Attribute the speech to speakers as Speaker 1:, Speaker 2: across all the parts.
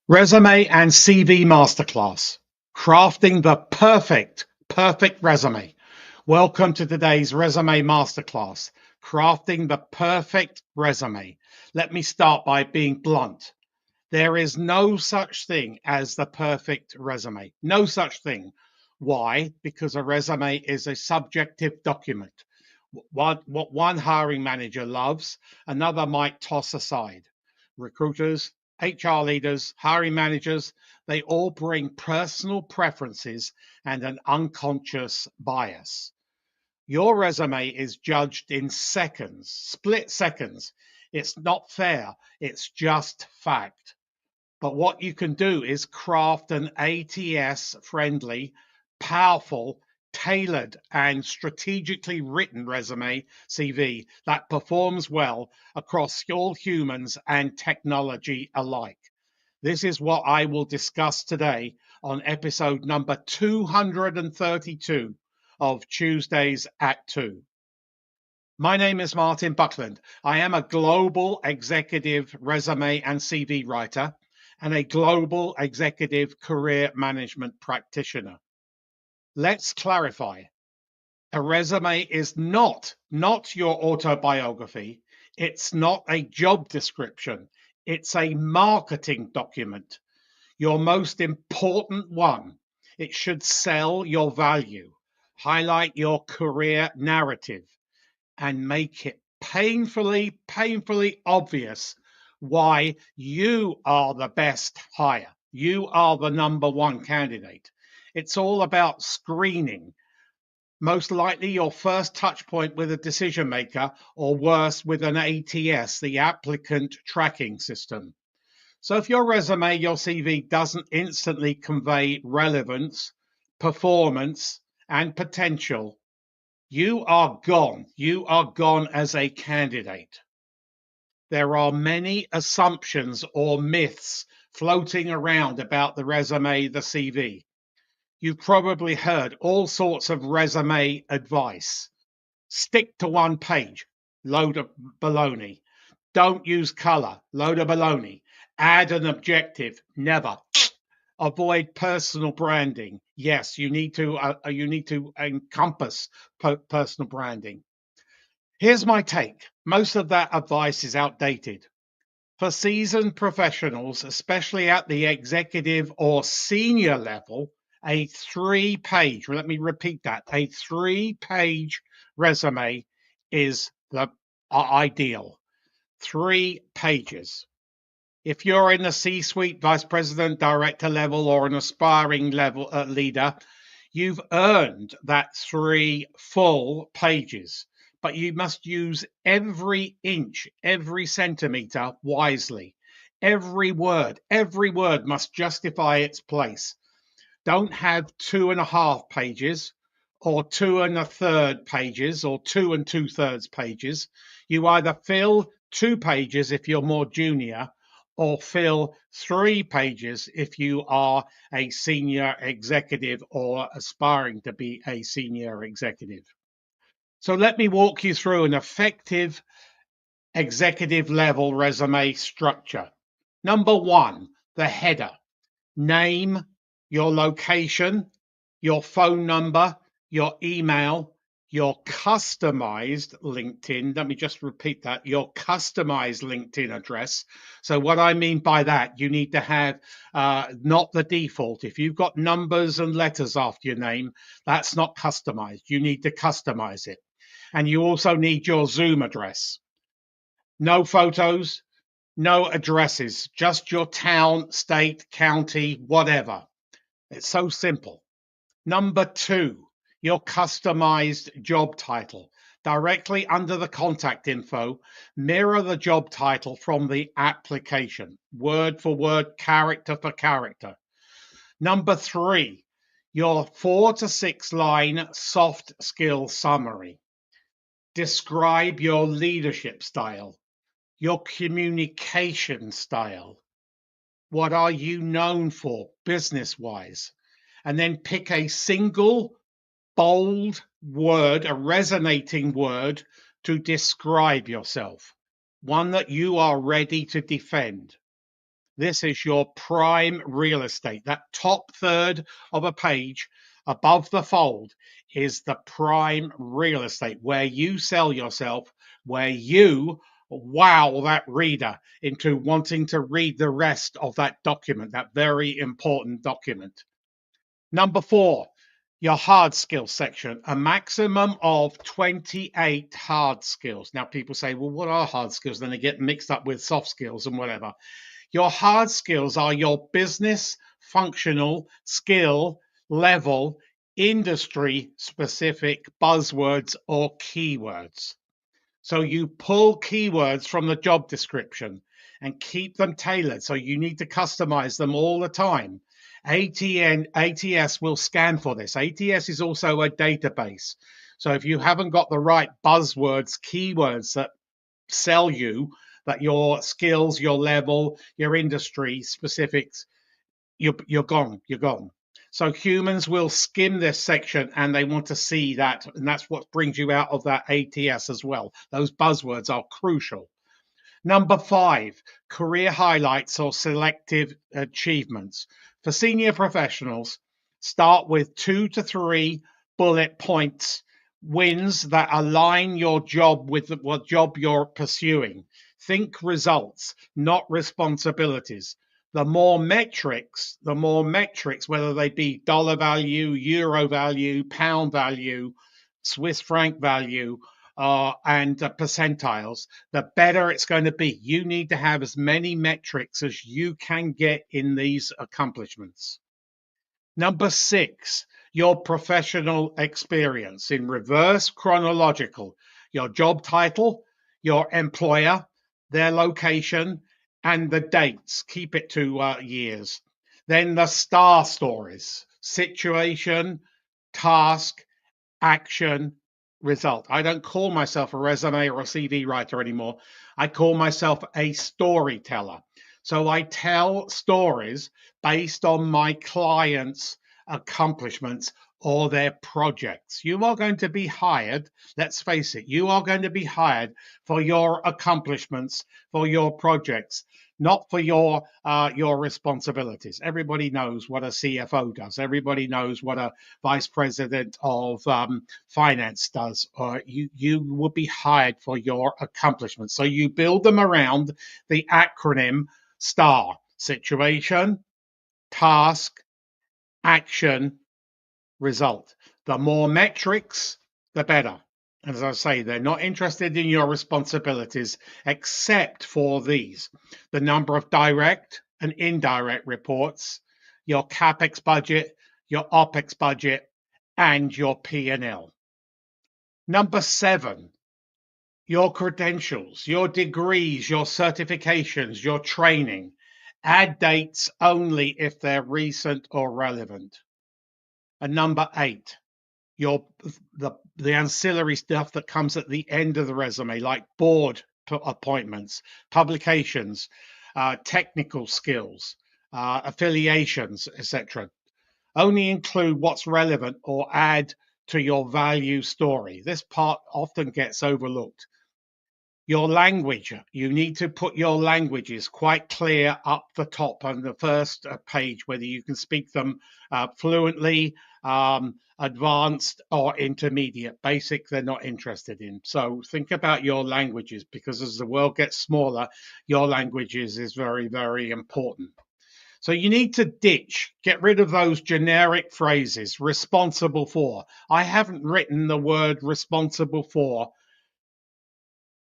Speaker 1: Resume and CV Masterclass, crafting the perfect resume. Welcome to today's Resume Masterclass, crafting the perfect resume. Let me start by being blunt. There is no such thing as the perfect resume. No such thing. Why? Because a resume is a subjective document. What one hiring manager loves, another might toss aside. Recruiters, HR leaders, hiring managers, they all bring personal preferences and an unconscious bias. Your resume is judged in seconds, split seconds. It's not fair, it's just fact. But what you can do is craft an ATS-friendly, powerful, tailored, and strategically written resume CV that performs well across all humans and technology alike. This is what I will discuss today on episode number 232 of Tuesdays at 2. My name is Martin Buckland. I am a global executive resume and CV writer and a global executive career management practitioner. Let's clarify. A resume is not your autobiography. It's not a job description. It's a marketing document, your most important one. It should sell your value, highlight your career narrative, and make it painfully obvious why you are the best hire. You are the number one candidate. It's all about screening. Most likely your first touch point with a decision maker, or worse, with an ATS, the applicant tracking system. So if your resume, your CV doesn't instantly convey relevance, performance, and potential, you are gone. You are gone as a candidate. There are many assumptions or myths floating around about the resume, the CV. You've probably heard all sorts of resume advice. Stick to one page, load of baloney. Don't use color, load of baloney. Add an objective, never. Avoid personal branding. Yes, you need to encompass personal branding. Here's my take. Most of that advice is outdated. For seasoned professionals, especially at the executive or senior level, a 3-page, let me repeat that, a 3-page resume is the ideal. 3 pages. If you're in the C-suite, vice president, director level, or an aspiring level leader, you've earned that 3 full pages, but you must use every inch, every centimeter wisely. Every word must justify its place. Don't have 2.5 pages or 2 1/3 pages or 2 2/3 pages. You either fill 2 pages if you're more junior, or fill 3 pages if you are a senior executive or aspiring to be a senior executive. So let me walk you through an effective executive level resume structure. Number 1, the header. Name, your location, your phone number, your email, your customized LinkedIn. Let me just repeat that, your customized LinkedIn address. So what I mean by that, you need to have not the default. If you've got numbers and letters after your name, that's not customized. You need to customize it. And you also need your Zoom address. No photos, no addresses, just your town, state, county, whatever. It's so simple. Number 2, your customized job title. Directly under the contact info, mirror the job title from the application, word for word, character for character. Number 3, your 4 to 6 line soft skill summary. Describe your leadership style, your communication style. What are you known for business-wise? And then pick a single bold word, a resonating word to describe yourself, one that you are ready to defend. This is your prime real estate. That top third of a page above the fold is the prime real estate, where you sell yourself, where you wow that reader into wanting to read the rest of that document, that very important document. Number 4, your hard skills section, a maximum of 28 hard skills. Now, people say, well, what are hard skills? Then they get mixed up with soft skills and whatever. Your hard skills are your business, functional, skill, level, industry specific buzzwords or keywords. So you pull keywords from the job description and keep them tailored. So you need to customize them all the time. ATS will scan for this. ATS is also a database. So if you haven't got the right buzzwords, keywords that sell you, that your skills, your level, your industry specifics, you're gone. You're gone. So humans will skim this section and they want to see that. And that's what brings you out of that ATS as well. Those buzzwords are crucial. Number 5, career highlights or selective achievements. For senior professionals, start with 2 to 3 bullet points, wins that align your job with what job you're pursuing. Think results, not responsibilities. The more metrics, whether they be dollar value, euro value, pound value, Swiss franc value, and percentiles, the better it's going to be. You need to have as many metrics as you can get in these accomplishments. Number 6, your professional experience in reverse chronological. Your job title, your employer, their location, and the dates. Keep it to years. Then the star stories: situation, task, action, result. I don't call myself a resume or a CV writer anymore. I call myself a storyteller. So I tell stories based on my clients' accomplishments or their projects. You are going to be hired, let's face it, you are going to be hired for your accomplishments, for your projects, not for your responsibilities. Everybody knows what a CFO does. Everybody knows what a vice president of finance does. You will be hired for your accomplishments. So you build them around the acronym STAR: situation, task, action, result. The more metrics, the better. As I say, they're not interested in your responsibilities except for these: the number of direct and indirect reports, your CapEx budget, your OpEx budget, and your P&L. Number 7, your credentials, your degrees, your certifications, your training. Add dates only if they're recent or relevant. And number 8, the ancillary stuff that comes at the end of the resume, like board appointments, publications, technical skills, affiliations, etc. Only include what's relevant or add to your value story. This part often gets overlooked. Your language, you need to put your languages quite clear up the top on the first page, whether you can speak them fluently, advanced, or intermediate. Basic, they're not interested in. So think about your languages, because as the world gets smaller, your languages is very, very important. So you need to get rid of those generic phrases. Responsible for. I haven't written the word responsible for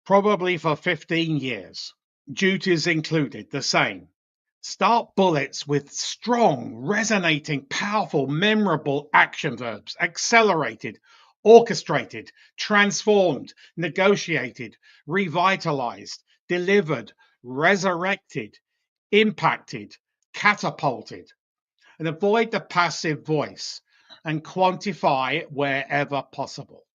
Speaker 1: probably for 15 years. Duties included, the same. Start bullets with strong, resonating, powerful, memorable action verbs: accelerated, orchestrated, transformed, negotiated, revitalized, delivered, resurrected, impacted, catapulted. And avoid the passive voice and quantify wherever possible.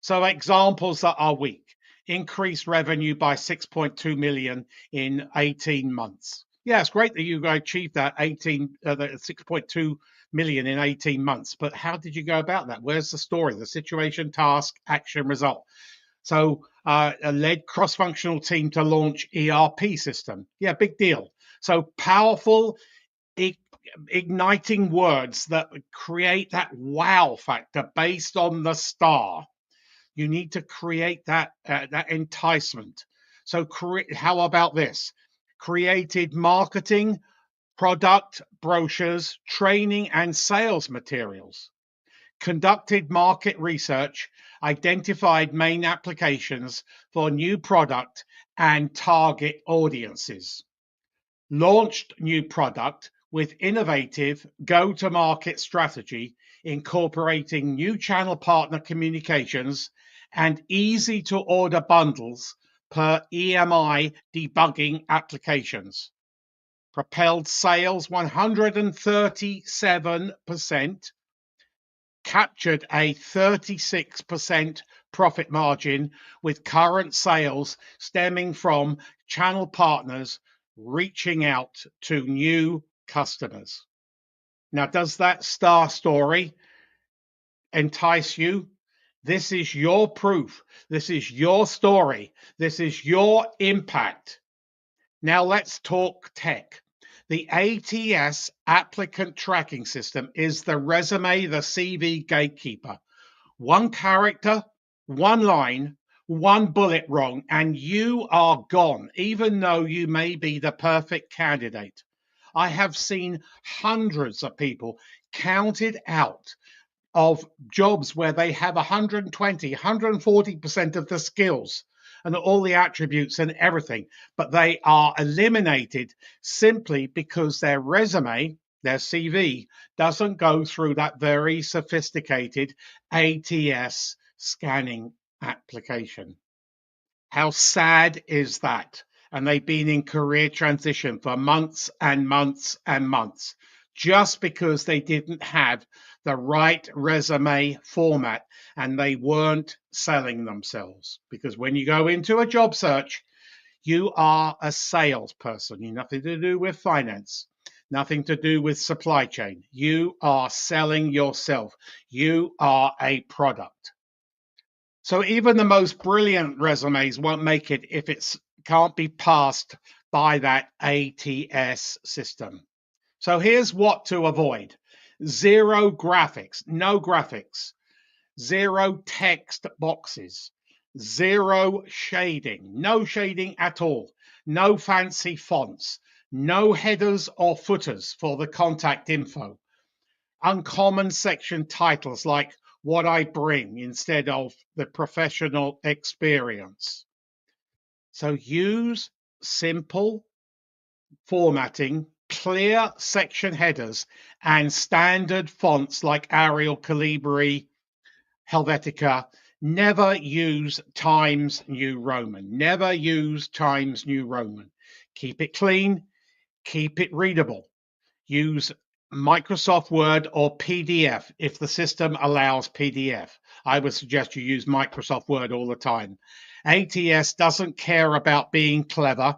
Speaker 1: So examples that are weak: increased revenue by 6.2 million in 18 months. Yeah, it's great that you achieved that 6.2 million in 18 months, but how did you go about that? Where's the story? The situation, task, action, result. So led cross-functional team to launch ERP system. Yeah, big deal. So powerful, igniting words that create that wow factor based on the star. You need to create that enticement. So how about this? Created marketing, product brochures, training and sales materials. Conducted market research, identified main applications for new product and target audiences. Launched new product with innovative go-to-market strategy, incorporating new channel partner communications and easy-to-order bundles per EMI debugging applications. Propelled sales 137%, captured a 36% profit margin with current sales stemming from channel partners reaching out to new customers. Now, does that star story entice you? This is your proof. This is your story. This is your impact. Now let's talk tech. The ATS applicant tracking system is the resume, the CV gatekeeper. One character, one line, one bullet wrong, and you are gone, even though you may be the perfect candidate. I have seen hundreds of people counted out of jobs where they have 120, 140% of the skills and all the attributes and everything, but they are eliminated simply because their resume, their CV, doesn't go through that very sophisticated ATS scanning application. How sad is that? And they've been in career transition for months and months and months just because they didn't have the right resume format and they weren't selling themselves. Because when you go into a job search, you are a salesperson. You have nothing to do with finance, nothing to do with supply chain. You are selling yourself. You are a product. So even the most brilliant resumes won't make it if it can't be passed by that ATS system. So here's what to avoid. Zero graphics, no graphics, zero text boxes, zero shading, no shading at all, no fancy fonts, no headers or footers for the contact info, uncommon section titles like what I bring instead of the professional experience. So use simple formatting, clear section headers, and standard fonts like Arial, Calibri, Helvetica. Never use Times New Roman. Never use Times New Roman. Keep it clean. Keep it readable. Use Microsoft Word or PDF if the system allows PDF. I would suggest you use Microsoft Word all the time. ATS doesn't care about being clever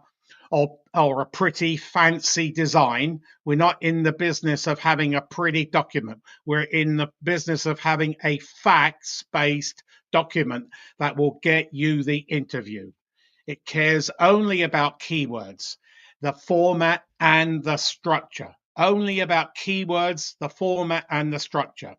Speaker 1: or a pretty fancy design. We're not in the business of having a pretty document. We're in the business of having a facts-based document that will get you the interview. It cares only about keywords, the format and the structure. Only about keywords, the format and the structure.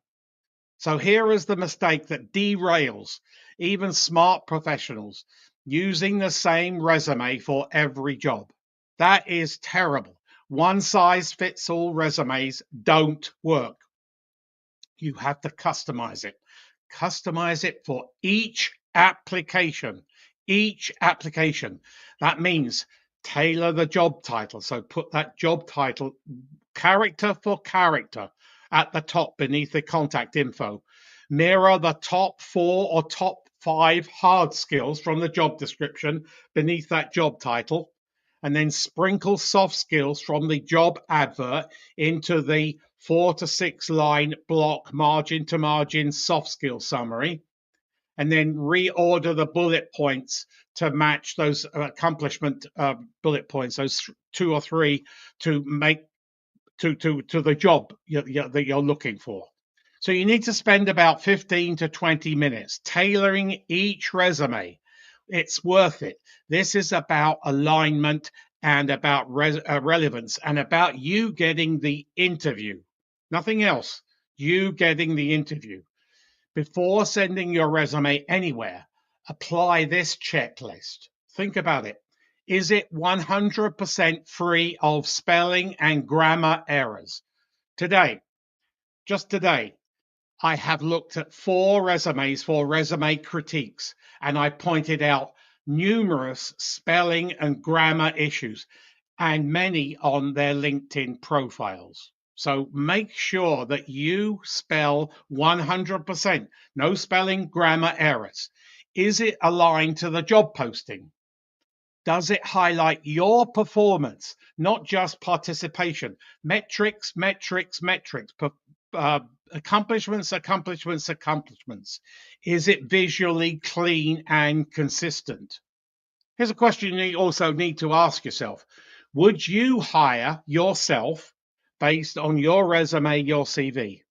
Speaker 1: So here is the mistake that derails even smart professionals using the same resume for every job. That is terrible. One size fits all resumes don't work. You have to customize it. Customize it for each application. Each application. That means tailor the job title. So put that job title character for character at the top beneath the contact info. Mirror the top 4 or top 5 hard skills from the job description beneath that job title, and then sprinkle soft skills from the job advert into the 4 to 6 line block margin to margin soft skill summary, and then reorder the bullet points to match those accomplishment bullet points, those 2 or 3 to make to the job that you're looking for. So you need to spend about 15 to 20 minutes tailoring each resume. It's worth it. This is about alignment and about relevance and about you getting the interview. Nothing else. You getting the interview. Before sending your resume anywhere, apply this checklist. Think about it. Is it 100% free of spelling and grammar errors? Today, just today, I have looked at 4 resumes for resume critiques, and I pointed out numerous spelling and grammar issues and many on their LinkedIn profiles. So make sure that you spell 100%, no spelling, grammar errors. Is it aligned to the job posting? Does it highlight your performance, not just participation? Metrics, metrics, metrics. Accomplishments, accomplishments, accomplishments. Is it visually clean and consistent? Here's a question you also need to ask yourself. Would you hire yourself based on your resume, your CV?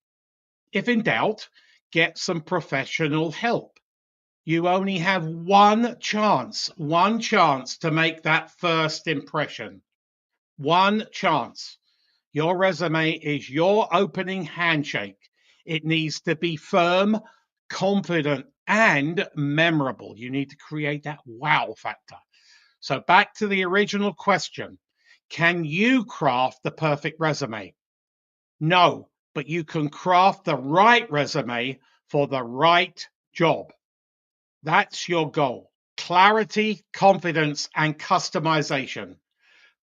Speaker 1: If in doubt, get some professional help. You only have one chance to make that first impression. One chance. Your resume is your opening handshake. It needs to be firm, confident, and memorable. You need to create that wow factor. So back to the original question. Can you craft the perfect resume? No, but you can craft the right resume for the right job. That's your goal. Clarity, confidence, and customization.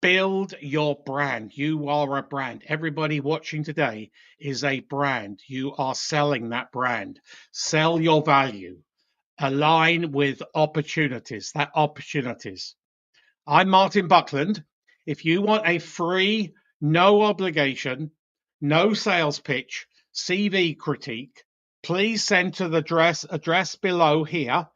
Speaker 1: Build your brand. You are a brand. Everybody watching today is a brand. You are selling that brand. Sell your value. Align with opportunities. I'm Martin Buckland. If you want a free, no obligation, no sales pitch CV critique, please send to the address below here,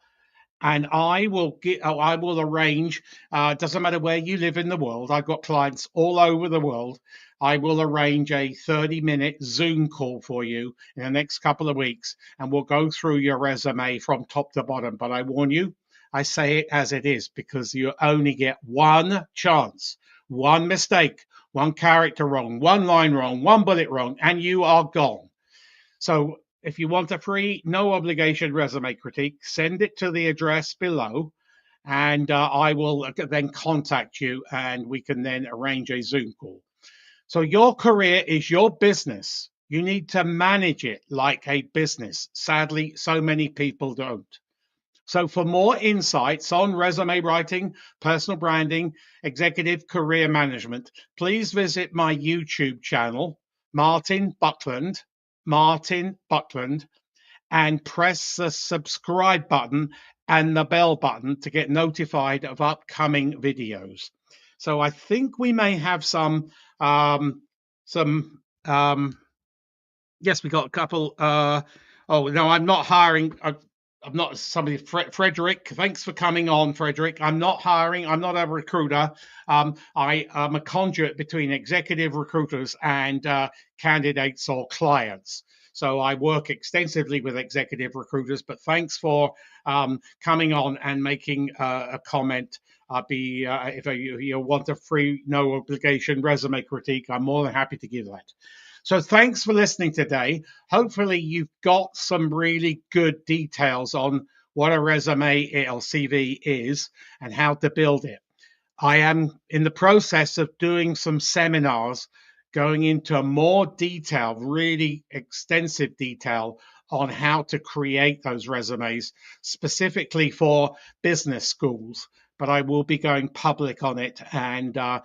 Speaker 1: and I will arrange. Doesn't matter where you live in the world. I've got clients all over the world. I will arrange a 30-minute Zoom call for you in the next couple of weeks, and we'll go through your resume from top to bottom. But I warn you, I say it as it is, because you only get one chance. One mistake, one character wrong, one line wrong, one bullet wrong, and you are gone. So if you want a free, no obligation resume critique, send it to the address below, and I will then contact you, and we can then arrange a Zoom call. So your career is your business. You need to manage it like a business. Sadly, so many people don't. So for more insights on resume writing, personal branding, executive career management, please visit my YouTube channel, Martin Buckland, and press the subscribe button and the bell button to get notified of upcoming videos. So I think we may have yes, we got a couple. Oh no, I'm not hiring. I'm not somebody. Frederick, thanks for coming on, Frederick. I'm not hiring. I'm not a recruiter. I am a conduit between executive recruiters and candidates or clients. So I work extensively with executive recruiters. But thanks for coming on and making a comment. If you want a free, no obligation resume critique, I'm more than happy to give that. So thanks for listening today. Hopefully you've got some really good details on what a resume or CV is and how to build it. I am in the process of doing some seminars going into more detail, really extensive detail on how to create those resumes specifically for business schools. But I will be going public on it, and they're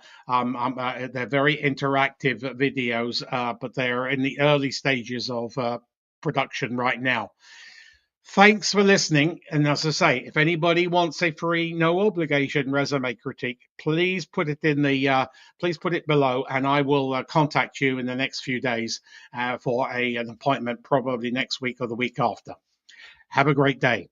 Speaker 1: very interactive videos, but they're in the early stages of production right now. Thanks for listening. And as I say, if anybody wants a free, no obligation resume critique, please put it below, and I will contact you in the next few days for an appointment, probably next week or the week after. Have a great day.